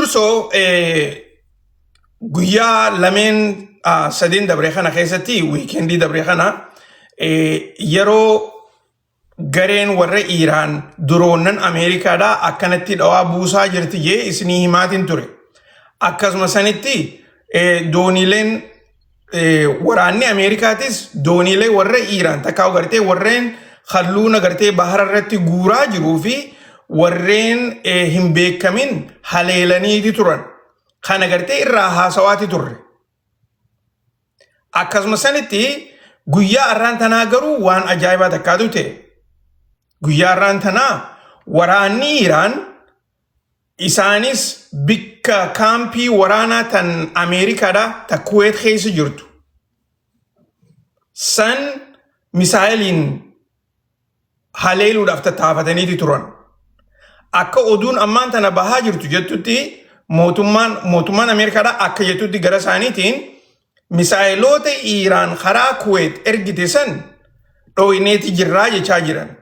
durso guyyaa lameen sadeen dabree kana keessatti wiikendii dabree kana yeroo gareen warra Iiraan duroonnan Ameerikaadhaa akkanatti dhawaa buusaa jirti jee isinii himaatiin ture. Akkasuma sanitti dooniileen waraanni Ameerikaatis dooniilee warra Iiraan takkaa gartee warreen halluuna gartee bahara irratti guuraa jiruu fi warreen hin beekamin haleelaniiti turan. Kana gartee irraa haasawaati turre. Akkasuma sanitti guyyaa arraan tanaa garuu waan ajaa'ibaa takkaatu ta'e. Guyyaa arraan tanaa waraanni Iiraan isaanis bikka kaampii waraanaa tan Ameerikaadhaa ta Kuwait keessa jirtu. San misaayiliin haleeluudhaaf tattaafataniiti turan. Akka oduun ammaan tana bahaa jirtu jettutti mootummaan Ameerikaadhaa akka jettutti gara isaaniitiin misaayiloota Iiraan karaa Kuwait ergite san dhooyineeti jirraa jechaa jiran.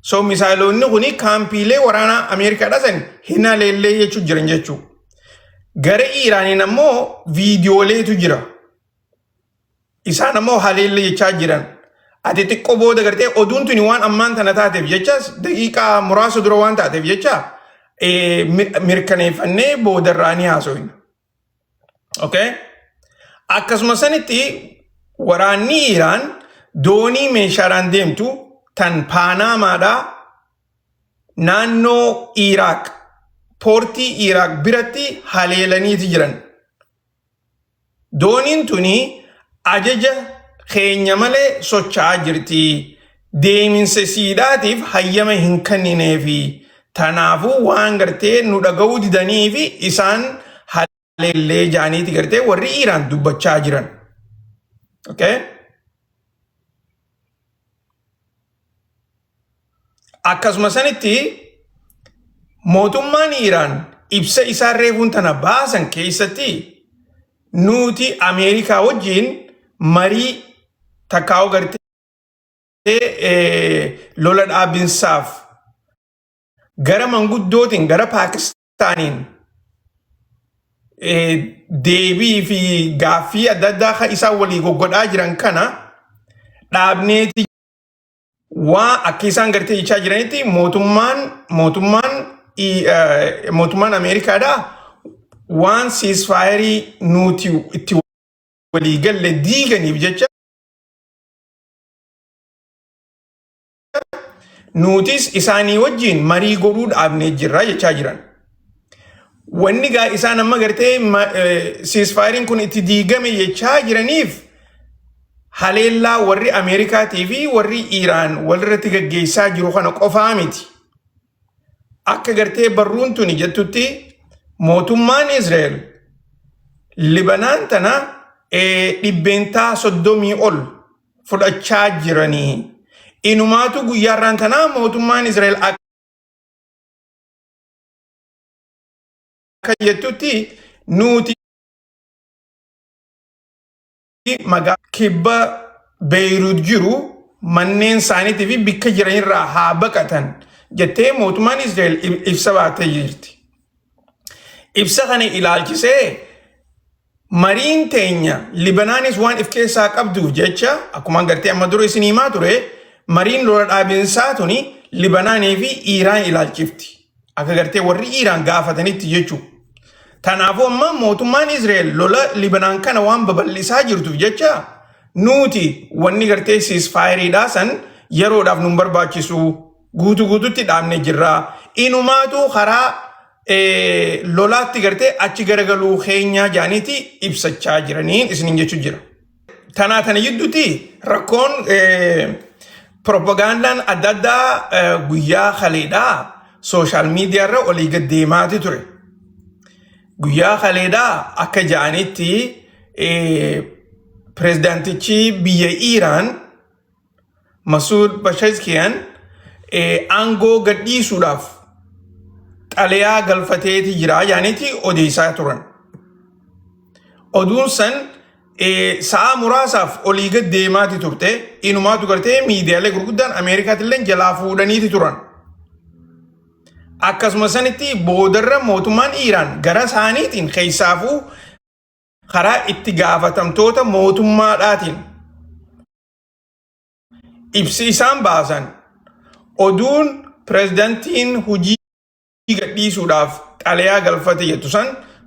So misaayiloonni kuni kaampiilee waraanaa Ameerikaadhaa san hin haleellee jechuu jiran jechuu. Gara Iiraaniin ammoo viidiyooleetu jira. Isaan ammoo haleellee jechaa jiran. Ati xiqqoo booda gartee oduun tuni waan ammaan tana taateef jechas daqiiqaa muraasa dura waan taateef jecha mirkaneeffannee boodarraa ni haasofna. Okay? Akkasuma sanitti waraanni Iiraan doonii meeshaadhaan deemtu tan Paanaamaadhaa naannoo Iraaq, poortii Iraaq biratti haleelaniiti jiran. Dooniin tuni ajaja keenya malee socho'aa jirti. Deeminsa siidhaatiif hayyama hin kennineefi. Tanaafuu waan gartee nu dhaga'uu didanii fi isaan haleellee jaaniiti gartee warri Iiraan dubbachaa jiran. Okay? Akkasuma sanitti mootummaan Iiraan ibsa isaa reefuun tana baasan keessatti nuti Ameerikaa wajjin marii takkaa'u gartee lola dhaabinsaaf gara manguddootiin gara Paakistaaniin deebii fi gaaffii adda addaa isaan walii goggodhaa jiran kana dhaabneeti waan akka isaan gartee jechaa jiranitti mootummaan Ameerikaadhaa waan siisfaayirii nuti itti walii galle diiganiif jecha nutis isaanii wajjin marii godhuu dhaabnee jirra jechaa jiran. Wanni gaa isaan amma gartee siisfaayiriin kun itti diigame jechaa jiraniif haleellaa warri Ameerikaatii fi warri Iiraan walirratti gaggeessaa jiru kana qofaa miti. Akka gartee barruun tuni jettutti mootummaan Israa'el Libanaan tana dhibbeentaa 30 ol fudhachaa jiranii. Inumaatu guyyaarraan tanaa mootummaan Israa'el akka jettutti nuti kibba Beirut jiru manneen isaaniitii fi bikka jiranirraa haa baqatan jettee mootummaan Israa'el ibsa baatee jirti. Ibsa kana ilaalchisee mariin teenya Libanaanis waan if keessaa qabduuf jecha akkuma gartee amma dura isin himaa ture mariin lola dhaabinsaa tuni Libanaanii fi Iiraan ilaalchifti. Akka gartee warri Iiraan gaafatanitti jechuudha. Tanaafuu amma mootummaan Israa'el lola Libanaan kana waan babal'isaa jirtuuf jecha nuti wanni gartee siisfaayiriidhaa san yeroodhaaf nun barbaachisu guutuutti dhaabnee jirra. Inumaatu karaa lolaatti gartee achi garagaluu keenyaa jaaniiti ibsachaa jiraniin isiniin jechuu jira. Tanaa tana jidduutti rakkoon propagandaan adda addaa guyyaa kaleedhaa sooshaal miidiyaarra olii gad deemaati ture. Guyyaa kaleedhaa akka ja'anitti pirezidaantichi biyya Iiraan Masuud Pezeshkian aangoo gadhiisuudhaaf xalayaa galfateeti jira jaanitti odeessaa turan. Oduun san sa'a muraasaaf olii gad deemaati turte inumaatu gartee miidiyaalee gurguddaan Ameerikaatillee jalaa fuudhaniiti turan. akkasuma sanitti boodarra mootummaan Iiraan gara isaaniitiin keessaafuu karaa itti gaafatamtoota mootummaadhaatiin ibsi isaan baasan oduun pirezidantiin hujii gadhiisuudhaaf xalayaa galfate jettu san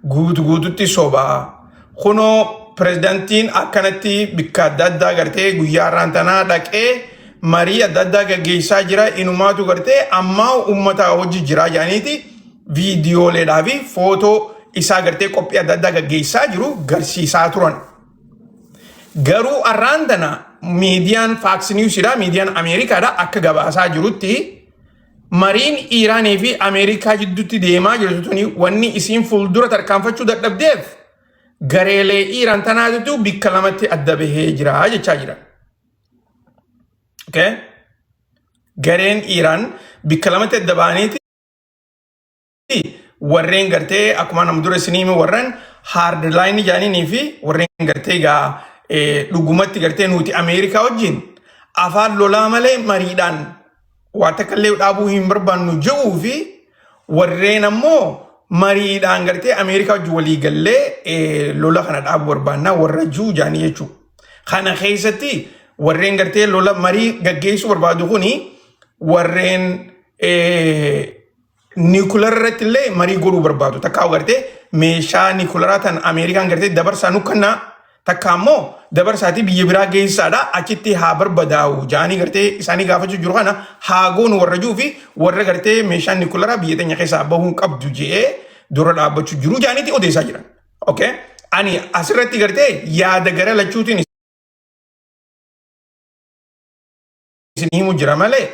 guututti sobaa. Kunoo pirezidantiin akkanatti bikka adda addaa gartee guyyaa irraan tanaa dhaqee marii adda addaa gaggeessaa jira inumaatu gartee ammaa ummata hojii jira jedhaniiti viidiyooleedhaa fi footoo isaa gartee qophii adda addaa gaggeessaa jiru garsiisaa turan. Garuu arraan tana miidiyaan Fox News'dha miidiyaan Ameerikaadha akka gabaasaa jirutti mariin Iiraanii fi Ameerikaa jidduutti deemaa jirtu tuni wanni isiin fuuldura tarkaanfachuu dadhabdeef gareelee Iiraan tanaatitu bikka lamatti adda bahee jira jechaa jira. Okay? Gareen Iiraan bikka lamatti adda bahaniiti warreen gartee akkuma nama dura isiniimi warreen hardline jaaniinii fi warreen gartee gaa dhugumatti gartee nuti Ameerikaa wajjin afaan lolaa malee mariidhaan waa takkallee dhaabuu hin barbaannu jedhuu fi warreen ammoo mariidhaan gartee Ameerikaa wajjin walii gallee lola kana dhaabuu barbaannaa warra jiru jaanii jechuudha. Kana keessatti warreen gartee lola marii gaggeessuu barbaadu kuni warreen niikular irratti illee marii godhuu barbaadu. Takkaa gartee meeshaa niikularaa tan Ameerikaan gartee dabarsaa nukkannaa takka ammoo dabarsaatii biyya biraa geessaadha achitti haa barbadaa'u jaanii gartee isaanii gaafachuu jiru kana haa goonu warra jiruu fi warra gartee meeshaan niikularaa biyya teenya keessaa bahuun qabdu jedhee dura dhaabbachuu jiru jaaniitti odeessaa jiran. Okay? Ani asirratti gartee yaada gara lachuutiin isin himu jira malee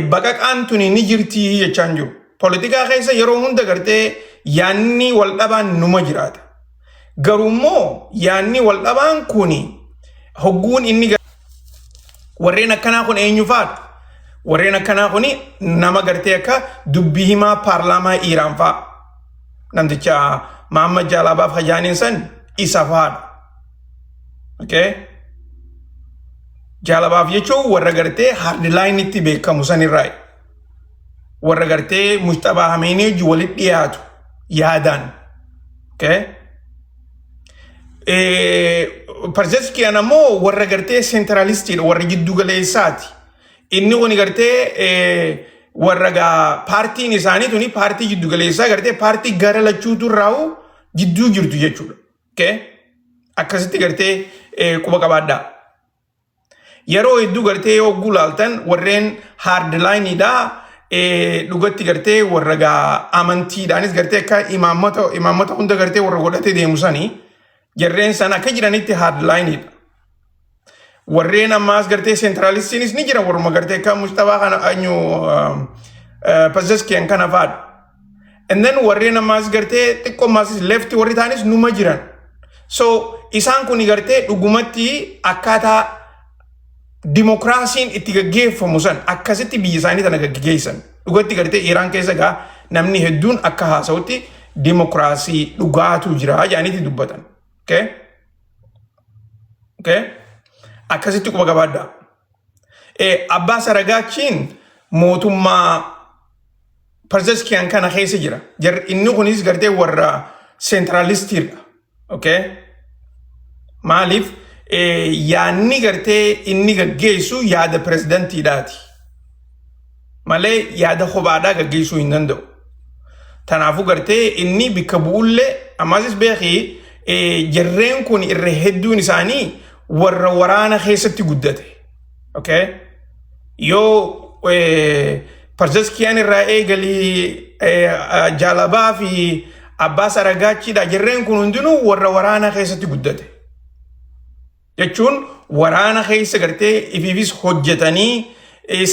baqaqaan tuni ni jirti jechaan jiru. Poolitikaa keessa yeroo hunda gartee yaanni wal dhabaan numa jiraata. Garummoo yaanni wal dhabaan kuni hogguun inni warreen akkanaa kun eenyu faadha? Warreen akkanaa kuni nama gartee akka dubbii himaa paarlaamaa Iiraan fa'a. Namticha Mahammad Jaalabaaf hajaaniin san isa faadha. Okay? Jaalabaaf jechuun warra gartee hardlaayinitti beekamu sanirraayi. Warra gartee Mustafa Hameenii wajji walitti dhiyaatu yaadaan. Okay? Parzeskiyan ammoo warra gartee sentralistiidha warra giddu galeessaati. Inni kun gartee warra paartiin isaanii tuni paartii giddu galeessaa gartee paartii gara lachuutu irraa jidduu jirtu jechuudha. Okay? Akkasitti gartee quba qabaadhaa. Yeroo hedduu gartee hogguu laaltan warreen hardlaayiniidha dhugatti gartee warra amantiidhaanis gartee akka imaammata hunda gartee warra godhatee deemu sanii jarreen sana akka jiranitti hardlaayiniidha. Warreen ammaas gartee sentralistiinis ni jira warruma gartee akka Mustafaa kana anyu Pazeskiyan kana faadha. And then warreen ammaas gartee xiqqoo ammaas lefti warri taanis numa jiran. So isaan kun gartee dhugumatti akkaataa dimokiraasiin itti gaggeeffamu san akkasitti biyya isaanii tana gaggeessan. Dhugatti gartee Iiraan keessa namni hedduun akka haasa'utti dimokiraasii dhugaatu jira jedhaniiti dubbatan. Okay? Okay? Akkasitti quba qabaadhaa. Abbaa Saragaachiin mootummaa Parzeskiyan kana keessa jira. Inni kunis gartee warra sentralistiidha. Okay? Maaliif? Yaanni gartee inni gaggeessu yaada pirezidantiidhaati. Malee yaada kophaadhaa gaggeessuu hin danda'u. Tanaafuu gartee inni bikka bu'ullee ammasis beekii jarreen kun irra hedduun isaanii warra waraana keessatti guddate. Okay? Yoo Parzeskiyan irraa eegalii Jaalabaa fi Abbaa Saragaachiidha jarreen kun hundinuu warra waraana keessatti guddate. Jechuun waraana keessa gartee ifiifis hojjetanii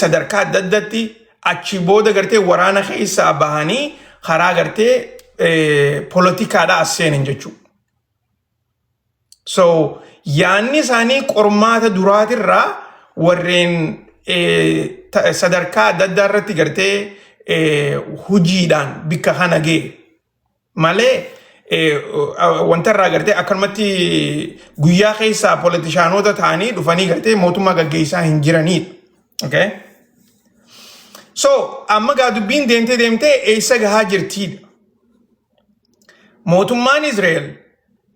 sadarkaa adda addaatti achi booda gartee waraana keessaa bahanii karaa gartee poolitikaadhaa as seenan jechuudha. So yaanni isaanii qormaata duraatirraa warreen sadarkaa adda addaa irratti gartee hujiidhaan bikka kana ga'e malee wanta irraa gartee akkanumatti guyyaa keessaa poolitishaanota ta'anii dhufanii gartee mootummaa gaggeessaa hin jiranidha. Okay? So amma gaa dubbiin deemtee eessa gahaa jirtiidha. Mootummaan Israa'el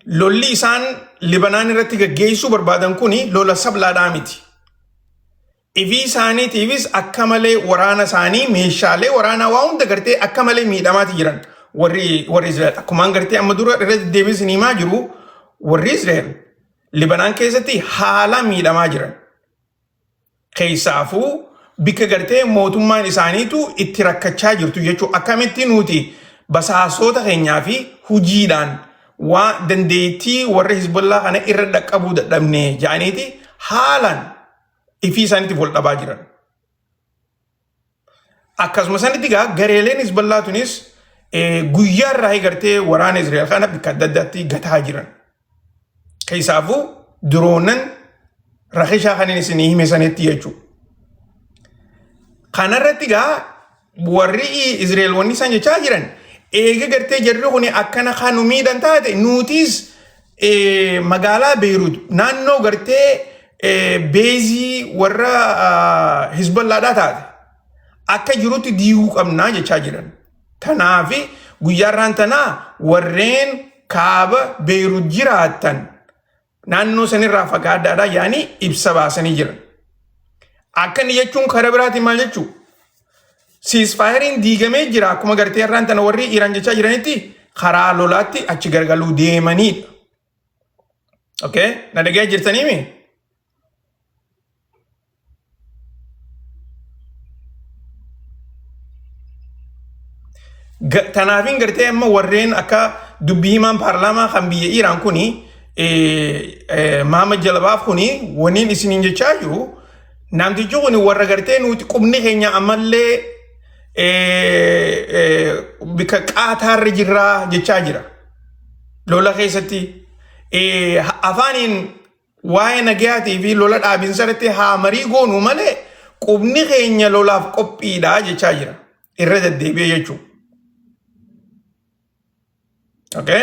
lolli isaan Libanaan irratti gaggeessuu barbaadan kuni lola sablaadhaa miti. Ifii isaaniitiifis akka malee waraana isaanii meeshaalee waraanaa waa hunda gartee akka malee miidhamaati jiran warri Israa'el. Akkumaan gartee amma dura irratti deebisanii himaa jiru warri Israa'el Libanaan keessatti haala miidhamaa jiran. Keessaafuu bikka gartee mootummaan isaaniitu itti rakkachaa jirtu jechuudha. Akkamitti nuti basaasota keenyaa fi hujiidhaan waa dandeettii warra Hizbollaa kana irra dhaqqabuu dadhabne jedhaniiti haalaan ifii isaaniitiif wal dhabaa jiran. Akkasuma sanitti gaa gareeleen Hizbollaa tunis guyyaa irraa gartee waraana Israa'el kana bikka adda addaatti gataa jiran. Keessaafuu duroonan rakishaa kanin isinii hime sanitti jechuudha. Kanarratti gaa warri Israa'el wanni isaan jechaa jiran eega gartee jarri kuni akkana kan nu miidhan taate nutis magaalaa Beirut naannoo gartee beezii warra Hizbollaadhaa taate akka jirutti diiguu qabnaa jechaa jiran. Tanaafi guyyaarraan tanaa warreen kaaba Beirut jiraatan naannoo sanirraa fagaadhaadhaa yaani ibsa baasanii jiran. Akkani jechuun karaa biraatiin maal jechuu? Ceasefire diigamee jira akkuma gartee irraan tana warri Iraan jechaa jiranitti karaa lolaatti achi gargaluu deemanidha. Okay? Na dhagee jirtanii mi? Tanaafin gartee amma warreen akka dubbii himaan paarlaamaa kan biyya Iraan kuni Mahamad Jalabaaf kuni waniin isiniin jechaa jiru namtichi kuni warra gartee nuti qubni keenya ammallee bika qaataarra jirraa jechaa jira. Lola keessatti afaaniin waa'ee nagayaatii fi lola dhaabinsarratti haa marii goonuu malee qubni keenya lolaaf qophiidha jechaa jira. Irra deddeebi'ee jechuudha. Okay?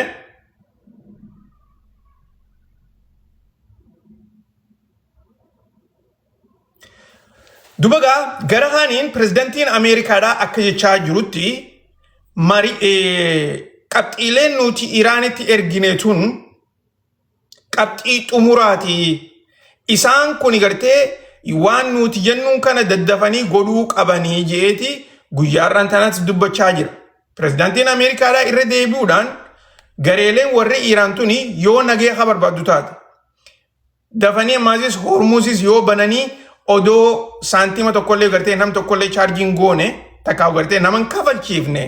Dubagaa gara haaniin pirezidantiin Ameerikaadhaa akka jechaa jirutti qabxiileen nuti Iraanitti ergine tun qabxii xumuraati. Isaan kun gartee waan nuti jennuun kana daddafanii godhuu qabanii jeeti guyyaarraan tanaatti dubbachaa jira. Pirezidantiin Ameerikaadhaa irra deebi'uudhaan gareeleen warri Iraan tuni yoo nageenya barbaaddu taate dafanii ammaas hormuusis yoo bananii odoo saantima tokkollee gartee nam tokkollee chaarjiin goone takkaa gartee naman kafalchiifne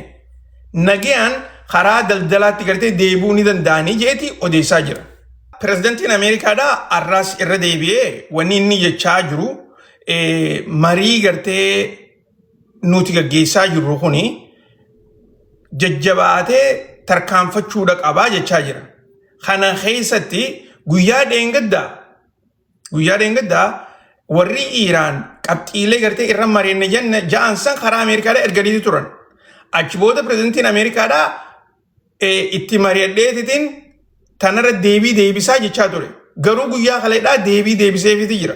nagayaan karaa daldalaatti gartee deebi'uu ni danda'anii jeeti odeessaa jira. Pirezidantiin Ameerikaadhaa arraas irra deebi'ee wanni inni jechaa jiru marii gartee nuti gaggeessaa jirru kuni jajjabaatee tarkaanfachuudha qabaa jechaa jira. Kana keessatti guyyaa dheengaddaa warri Iraan qabxiilee gartee irra mari'anne jenna ja'ansan karaa Ameerikaadhaa erganiiti turan. Achi booda pirezidantiin Ameerikaadhaa itti mari'adheetitiin tanarra deebisaa jechaa ture. Garuu guyyaa kaleedhaa deebiseefiti jira.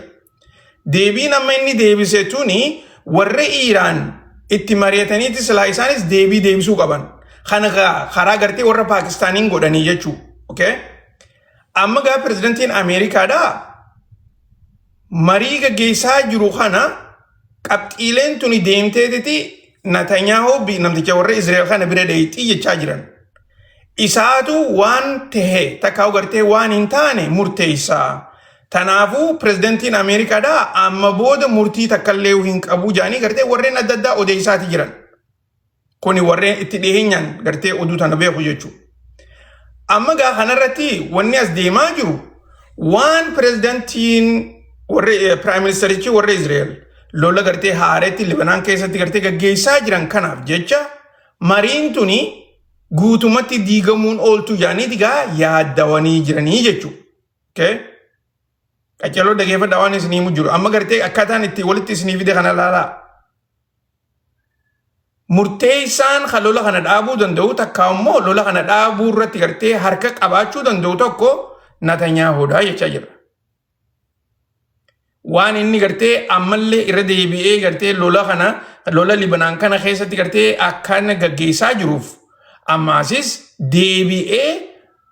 Deebiin amma inni deebise tuni warri Iraan itti mari'ataniiti silaa isaanis deebisuu qaban. Kana karaa gartee warra Paakistaaniin godhanii jechuu. Okay? Amma gaa pirezidantiin Ameerikaadhaa marii gaggeessaa jiru kana qabxiileen tuni deemteetiti Netanyaahuu namticha warra Israa'el kana bira deeyxii jechaa jiran. Isaatu waan tahe takkaa gartee waan hin taane murteessaa. Tanaafuu pirezidantiin Ameerikaadhaa amma booda murtii takkallee hin qabu jedhanii gartee warreen adda addaa odeessaati jiran. Kuni warreen itti dhiheenyaan gartee oduu tana beeku jechuudha. Amma gaa kanarratti wanni as deemaa jiru waan pirezidantiin warri Prime Ministerichi warri Israa'el lola gartee haareetti Libanaan keessatti gartee gaggeessaa jiran kanaaf jecha mariin tuni guutumatti diigamuun ooltu jedhanii gaa yaaddawanii jiranii jechuudha. Okay? Qaccaloo dhageeffadhaa waan isiniimu jiru. Amma gartee akkaataan itti walitti isinii fide kana laalaa. Murteessaan kan lola kana dhaabuu danda'u takka immoo lola kana dhaabuu irratti gartee harka qabaachuu danda'u tokko Netanyaahuudha jechaa jira. waan inni gartee ammallee irra deebi'ee gartee lola Libanaan kana keessatti gartee akkana gaggeessaa jiruuf ammaasis deebi'ee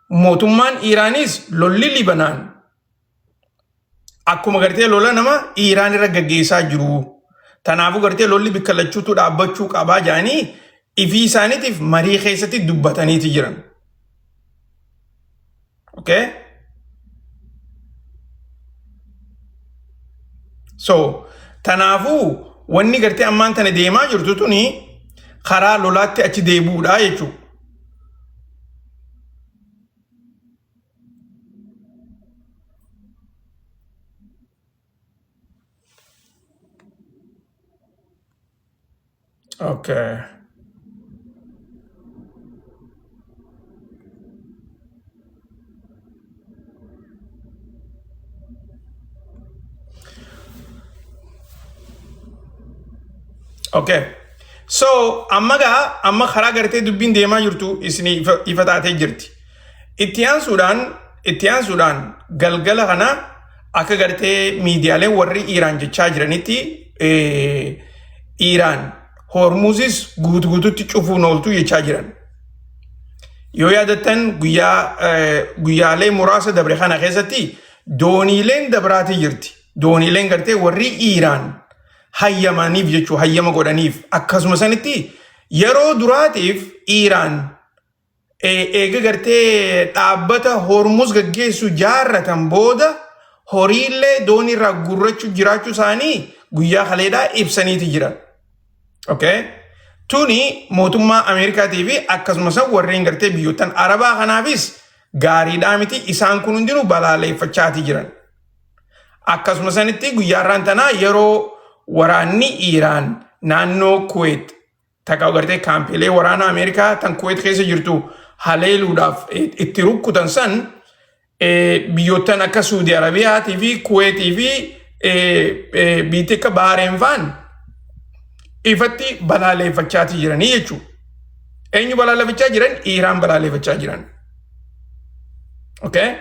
mootummaan Iraanis lolli Libanaan akkuma gartee lola nama Iraan irra gaggeessaa jiru. Tanaafuu gartee lolli bikka lachuutu dhaabbachuu qabaa jedhanii ifii isaaniitiif marii keessatti dubbataniiti jiran. Okay? So, tanaafuu wanni gartee ammaan tana deemaa jirtu tuni karaa lolaatti achi deebuudha jechuudha. Okay. Okay. So, amma karaa gartee dubbiin deemaa jirtu isinii ifa taatee jirti. Itti aansuudhaan galgala kana akka gartee miidiyaaleen warri Iraan jechaa jiranitti Iraan Hormuzis guutuutti cufuun ooltu jechaa jiran. Yoo yaadattan guyyaalee muraasa dabre kana keessatti dooniileen dabraatii jirti. Dooniileen gartee warri Iraan hayyamaniif jechuu hayyama godhaniif akkasuma sanitti yeroo duraatiif Iraan eega gartee dhaabbata Hormuz gaggeessu jaarratan booda horiillee dooniirraa gurrachuu jiraachuu isaanii guyyaa kaleedhaa ibsaniiti jiran. Okay? Tuni mootummaa Ameerikaatii fi akkasumas warreen gartee biyyoottan Arabaa kanaafis gaariidhaa miti isaan kun hundinuu balaaleeffachaatii jiran. Akkasuma sanitti guyyaarraan tanaa yeroo waraanni Iraan naannoo Kuwait takka gartee kaampiilee waraana Ameerikaa tan Kuwait keessa jirtu haleeluudhaaf itti rukkutan san biyyoottan akka Suudi Arabiyaatii fi Kuwaitii fi biyyi akka Bahareen faan ifatti balaaleeffachaatii jiranii jechuudha. Eenyu balaaleeffachaa jiran? Iraan balaaleeffachaa jiran. Okay?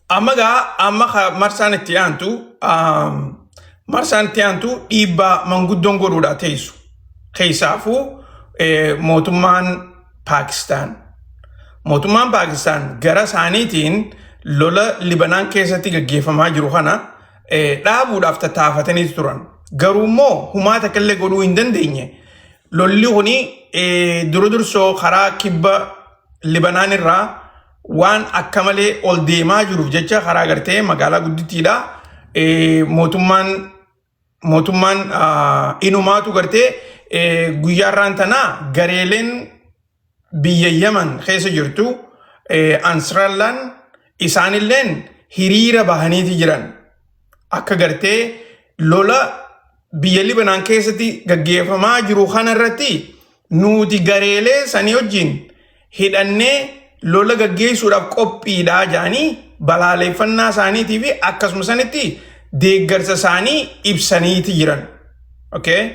Amma marsaan itti aantu dhiibbaa manguddoon godhuudha teessu. Keessaafuu mootummaan Paakistaan. Mootummaan Paakistaan gara isaaniitiin lola Libanaan keessatti gaggeeffamaa jiru kana dhaabuudhaaf tattaafatanii turan. Garuu immoo humaa takka godhuu hin dandeenye. Lolli kuni dursoo karaa kibba Libanaan irraa waan akka malee ol deemaa jiruuf jecha karaa gartee magaalaa guddittiidha. Mootummaan inumaatu gartee guyyaarraan tanaa gareeleen biyya Yaman keessa jirtu Ansarallaan isaanilleen hiriira bahaniiti jiran. Akka gartee lola biyya Libanaan keessatti gaggeeffamaa jiru kana irratti nuti gareelee sanii wajjin hidhannee lola gaggeessuudhaaf qophiidhaa jedhanii balaaleeffannaa isaaniitii fi akkasuma sanitti deeggarsa isaanii ibsaniiti jiran. Okay?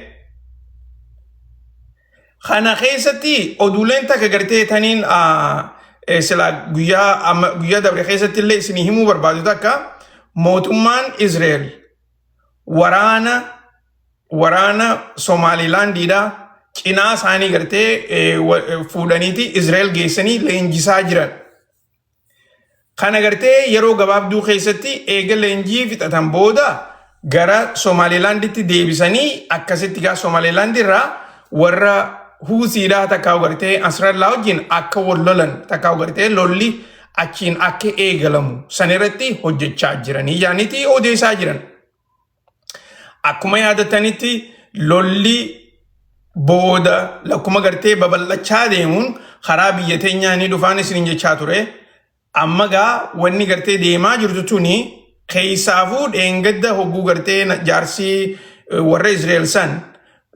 Kana keessatti oduuleen takka gartee taniin sila guyyaa dabre keessatti illee isinii himuu barbaadu takka mootummaan Israa'el waraana Somaalilaandiidha cinaa isaanii gartee fuudhaniiti Israa'el geessanii leenjisaa jiran. Kana gartee yeroo gabaabduu keessatti eega leenjii fixatan booda gara Somaalilaanditti deebisanii akkasitti gaa Somaalilaandi irraa warra Huusiidhaa takkaa gartee Ansarallaa wajjin akka wal lolan takkaa gartee lolli achiin akka eegalamu sanirratti hojjechaa jiranii yaaniiti odeessaa jiran. Akkuma yaadatanitti lolli booda lakkuma gartee babal'achaa deemuun karaa biyya teenyaa ni dhufaan isin jechaa ture. Amma gaa wanni gartee deemaa jirtu tuni keessaafuu dheengadda hogguu gartee jaarsii warra Israel san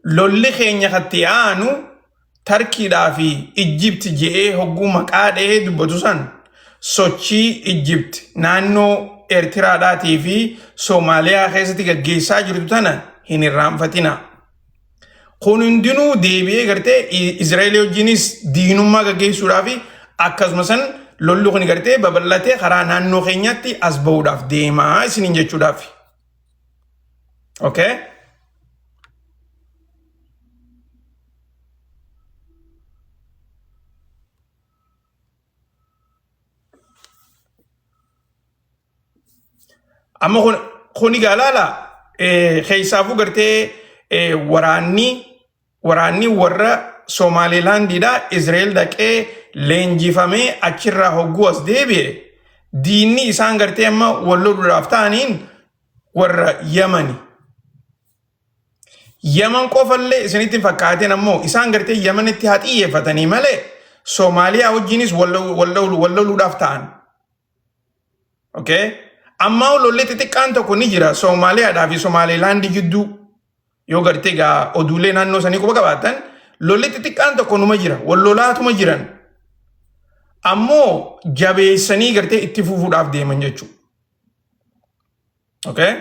lolli keenya katti aanu Tarkiidhaa fi Egypt je'ee hogguu maqaa dhahee dubbatu san sochii Egypt naannoo Eertiraadhaatii fi Soomaaliyaa keessatti gaggeessaa jirtu tana hin irraanfatina. Kun hundinuu deebi'ee gartee Israa'el wajjinis diinummaa gaggeessuudhaa fi akkasumas lolli kun gartee babal'atee karaa naannoo keenyatti as ba'uudhaaf deemaa isiniin jechuudhaaf. Okay? Amma kuni galala keessaafuu gartee waraanni warra Somaalilaandiidha Israa'el dhaqee leenjifamee achirraa hogguu as deebi'e diinni isaan gartee amma walloluudhaaf ta'aniin warra Yamani. Yaman qofallee isinitti fakkaateen ammoo isaan gartee Yamanitti haa xiyyeeffatanii malee Soomaaliyaa wajjinis walloluudhaaf ta'an. Okay? Amma lolli xixiqqaan tokko ni jira Soomaaliyaadhaa fi Somaalilaandii gidduu yoo gartee gaa oduulee naannoo sanii quba qabaatan lolli xixiqqaan tokko numa jira wallolaatuma jiran ammoo jabeessanii gartee itti fufuudhaaf deeman jechuudha. Okay?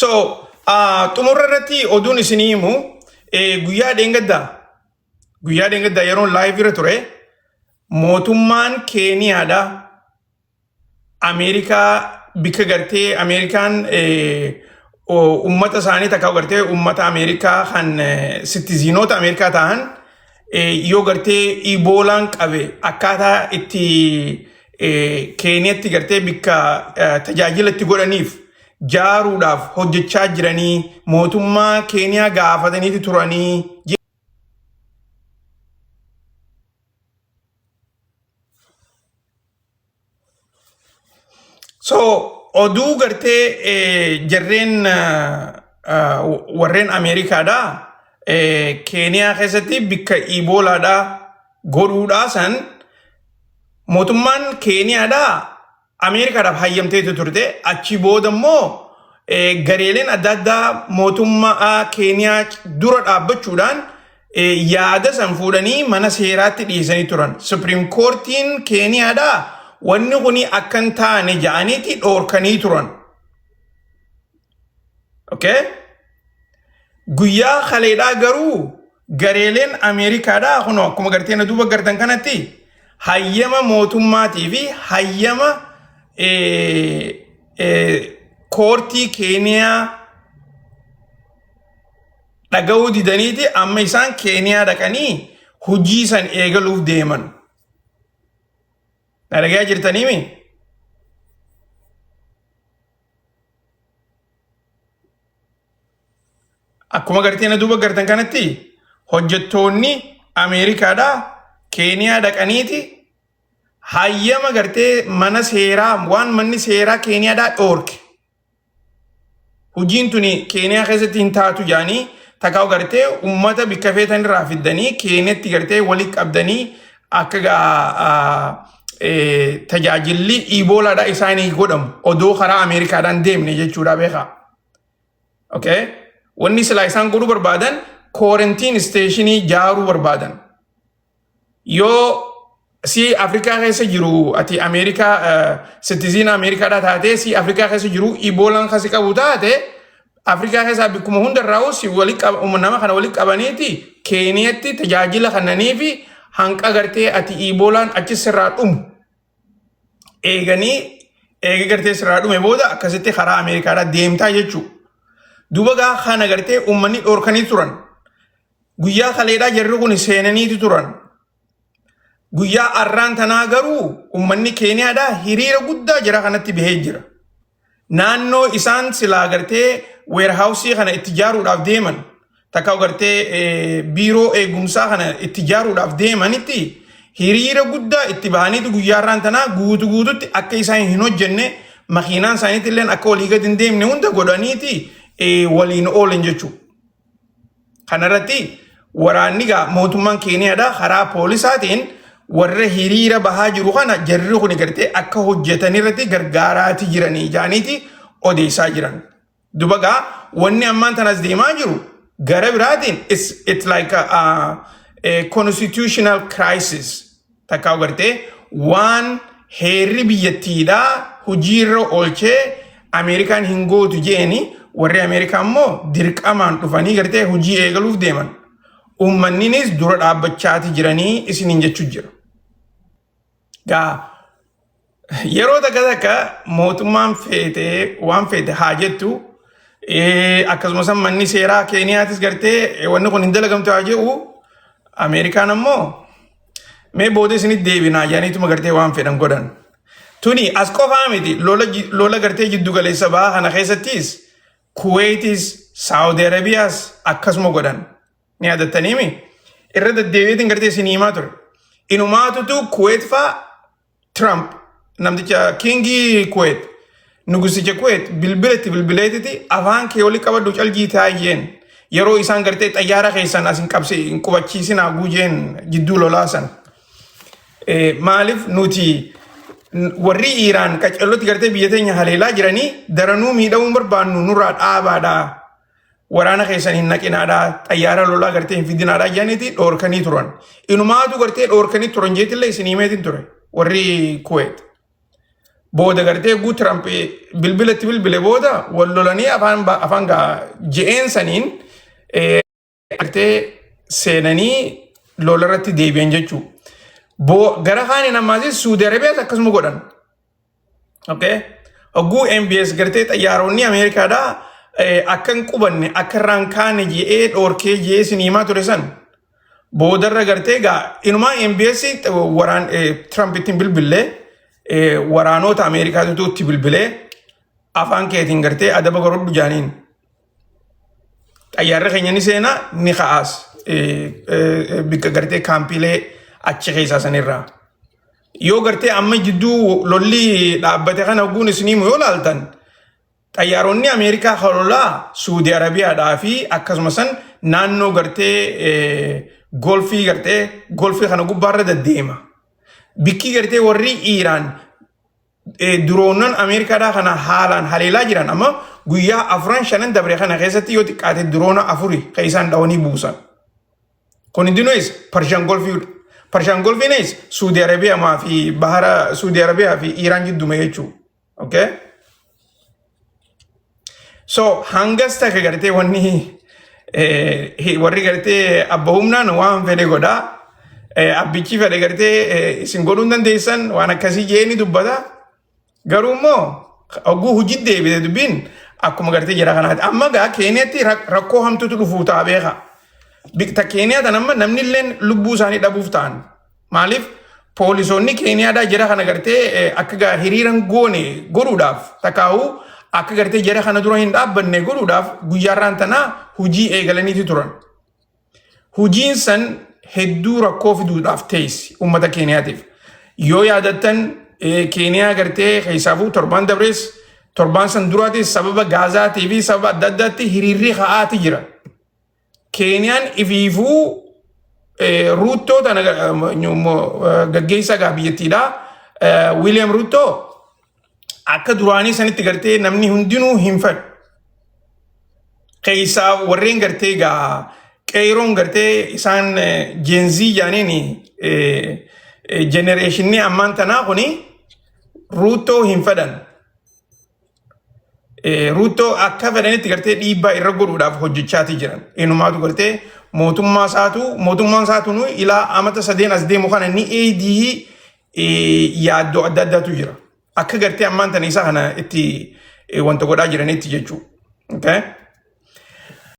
So xumurra irratti oduun isinii himu guyyaa dheengaddaa yeroon live irra ture mootummaan Keeniyaadha Ameerikaa bikka gartee Ameerikaan ummata isaanii takka gartee ummata Ameerikaa kan sitiziinoota Ameerikaa ta'an yoo gartee Iboolaan qabe akkaataa itti Keeniyatti gartee bikka tajaajila itti godhaniif jaaruudhaaf hojjechaa jiranii mootummaa Keeniyaa gaafataniiti turanii. So oduu gartee jarreen warreen Ameerikaadha Keeniyaa keessatti bikka Iboolaadha godhuudhaa san mootummaan Keeniyaadha Ameerikaadhaaf hayyamteetu turte achi booda immoo gareeleen adda addaa mootummaa Keeniyaa dura dhaabbachuudhaan yaada san fuudhanii mana seeraatti dhiisanii turan. Supreme Courtiin Keeniyaadha wanni kuni akkan taane ja'aniiti dhoorkanii turan. Okay? Guyyaa kaleedhaa garuu gareeleen Ameerikaadha kun akkuma garteen duuba gartan kanatti hayyama mootummaatii fi hayyama koortii Keeniyaa dhaga'uu didaniiti amma isaan Keeniyaa dhaqanii hojii san eegaluuf deeman. Dhagayaa jirtaniimi? Akkuma garteen duuba gartan kanatti hojjettoonni Ameerikaadha Keeniyaa dhaqaniiti hayyama gartee mana seeraa waan manni seeraa Keeniyaadhaa dhoorke. Hojiin tuni Keeniyaa keessatti hin taatu jaanii takkaa'u gartee ummata bikka feetan irraa fiddanii Keeniyaatti gartee walitti qabdanii akka tajaajilli Iboolaadhaa isaanii godhamu odoo karaa Ameerikaadhaan deemne jechuudha beekaa. Okay? Wanni silaa isaan godhuu barbaadan quarantine stationii jaaruu barbaadan. Yoo si Afrikaa keessa jiru ati Ameerikaa citizen Ameerikaadhaa taate si Afrikaa keessa jiru Iboolaan kasi qabu taate Afrikaa keessa bikkuma hundarraa si nama kana walitti qabaniiti Keeniyaatti tajaajila kannanii fi hanqa gartee ati Iboolaan achi sirraa dhumu eega gartee sirraa dhume booda akkasitti karaa Ameerikaadhaa deemtaa jechuudha. Duuba gaa kana gartee uummanni dhoorkanii turan. Guyyaa kaleedhaa jarri kun seenaniiti turan. Guyyaa arraan tanaa garuu uummanni Keeniyaadhaa hiriira guddaa jira kanatti bahee jira. Naannoo isaan silaa gartee warehousii kana itti ijaaruudhaaf deeman takka gartee biiroo eegumsaa kana itti ijaaruudhaaf deemanitti hiriira guddaa itti bahaniitu guyyaa arraan tanaa guutuutti akka isaan hin hojjenne makiinaan isaaniitti illee akka walii gadi hin deemne hunda godhaniiti waliin oolan jechuudha. Kanarratti waraanni gaa mootummaan Keeniyaadhaa karaa poolisaatiin warra hiriira bahaa jiru kana jarri kun gartee akka hojjetan irratti gargaaraati jiranii jaaniiti odeessaa jiran. Dubagaa wanni ammaan tanas deemaa jiru gara biraatiin it's like a constitutional crisis. Takkaa gartee waan heerri biyyattiidhaa hojiirra oolchee Ameerikaan hin gootu jeeni warri Ameerikaa immoo dirqamaan dhufanii gartee hojii eegaluuf deeman. Uummanninis dura dhaabbachaati jiranii isiniin jechuu jira. Gaa yeroo takka mootummaan feetee waan feete haa jettu akkasumas manni seeraa Keeniyaatis gartee wanni kun hin dalagamtu haa jedhu Ameerikaan ammoo mee booda isinit deebinaa jaaniituma gartee waan fedhan godhan. Tuni as qofaa miti lola gartee jiddu galeessa bahaa kana keessattis Kuwaitis Saudi Arabiyaas akkasuma godhan. Ni yaadattaniimi irra deddeebiitiin gartee isin himaa ture. Inumaatutu Kuwait faa Trump namticha kingi Kuwait nugusicha Kuwait bilbileetiti afaan kee oli qabadhu calgii taa'een yeroo isaan gartee xayyaara keessan asin qabse hin qubachiisin haguujeen jidduu lolaasan. Maaliif nuti warri Iiraan qacellotti gartee biyya teenya haleelaa jiranii daranuu miidhamuu barbaannu nurraa dhaabaadhaa. Waraana keessan hin naqinaadhaa xayyaara lolaa gartee hin fidinaadhaa jaaniiti dhoorkanii turan. Inumaatu gartee dhoorkanii turan jeetillee isin himeetiin ture warri Kuwait. Booda gartee guu Trump bilbilatti bilbile booda wal lolanii afaan je'een saniin gartee seenanii lolarratti deebi'an jechuu. Gara kaaniin ammaasis Saudi Arabiyaas akkasuma godhan. Hogguu MBS gartee xayyaaronni Ameerikaadhaa akkan qubanne akka irraan kaane je'ee dhoorkee je'ee isin himaa ture san. Boodarra gartee inumaa MBS waraan Trump ittiin bilbilee waraanota Ameerikaatu itti bilbilee afaan keetiin gartee adaba godhadhu jaaniin. Xayyaarri keenya ni seenaa ni ka'aas bikka gartee kaampiilee achi keessaa sanirraa. Yoo gartee amma jidduu lolli dhaabbate kana hogguun isiniimu yoo laaltan xayyaaronni Ameerikaa hololaa Saudi Arabiyaadhaa fi akkasuma san naannoo gartee golfii kana gubbaarra deddeema. Bikki gartee warri Iiraan duroonan Ameerikaadhaa kana haalaan haleelaa jiran amma guyyaa 4-5 dabre kana keessatti yoo xiqqaate duroona 4 kan isaan dhawanii buusan. Kun hundinuus Pershaan golfiinis Saudi Arabiyaa fi bahara Saudi Arabiyaa fi Iiraan jidduma jechuudha. So hangas takka gartee wanni warri gartee abba humnaan waan fedhe godhaa. Abbichi fedhe gartee isin godhuu dandeessan waan akkasii jeeni dubbata. Garuu immoo hogguu hojii deebite dubbiin akkuma gartee jira kanaati. Amma gaa Keeniyaatti rakkoo hamtuutu dhufuu ta'a beeka. Bikta Keeniyaa tan amma namni illee lubbuu isaanii dhabuuf ta'an. Maaliif poolisoonni Keeniyaadhaa jira kana gartee akka hiriiran goone godhuudhaaf takkaa'uu akka gartee jira kana dura hin dhaabbanne godhuudhaaf guyyaarraan tanaa hojii eegalaniiti turan. Hojiin san hedduu rakkoo fiduudhaaf teessi uummata Keeniyaatiif. Yoo yaadattan Keeniyaa gartee keessaafuu torban dabrees torban san duraatis sababa gaazaatii fi sababa adda addaatti hiriirri ka'aati jira. Keeniyaan ifiifuu Ruuttoo tana gaggeessaa biyyattiidhaa Wiiliyaam Ruuttoo akka duraanii sanitti gartee namni hundinuu hin fedhu. Keessaa warreen gartee qeeroon gartee isaan jeenzii jaaniin jenereeshinii ammaan tanaa kuni Ruuttoo hin fedhan. Ruuttoo akka fedhanitti gartee dhiibbaa irra godhuudhaaf hojjechaati jiran. Inumaatu gartee mootummaan saatuun ilaa amata 3 as deemu kana ni eedii yaaddoo adda addaatu jira. Akka gartee ammaan tana isaa kana itti wanta godhaa jiranitti jechuudha.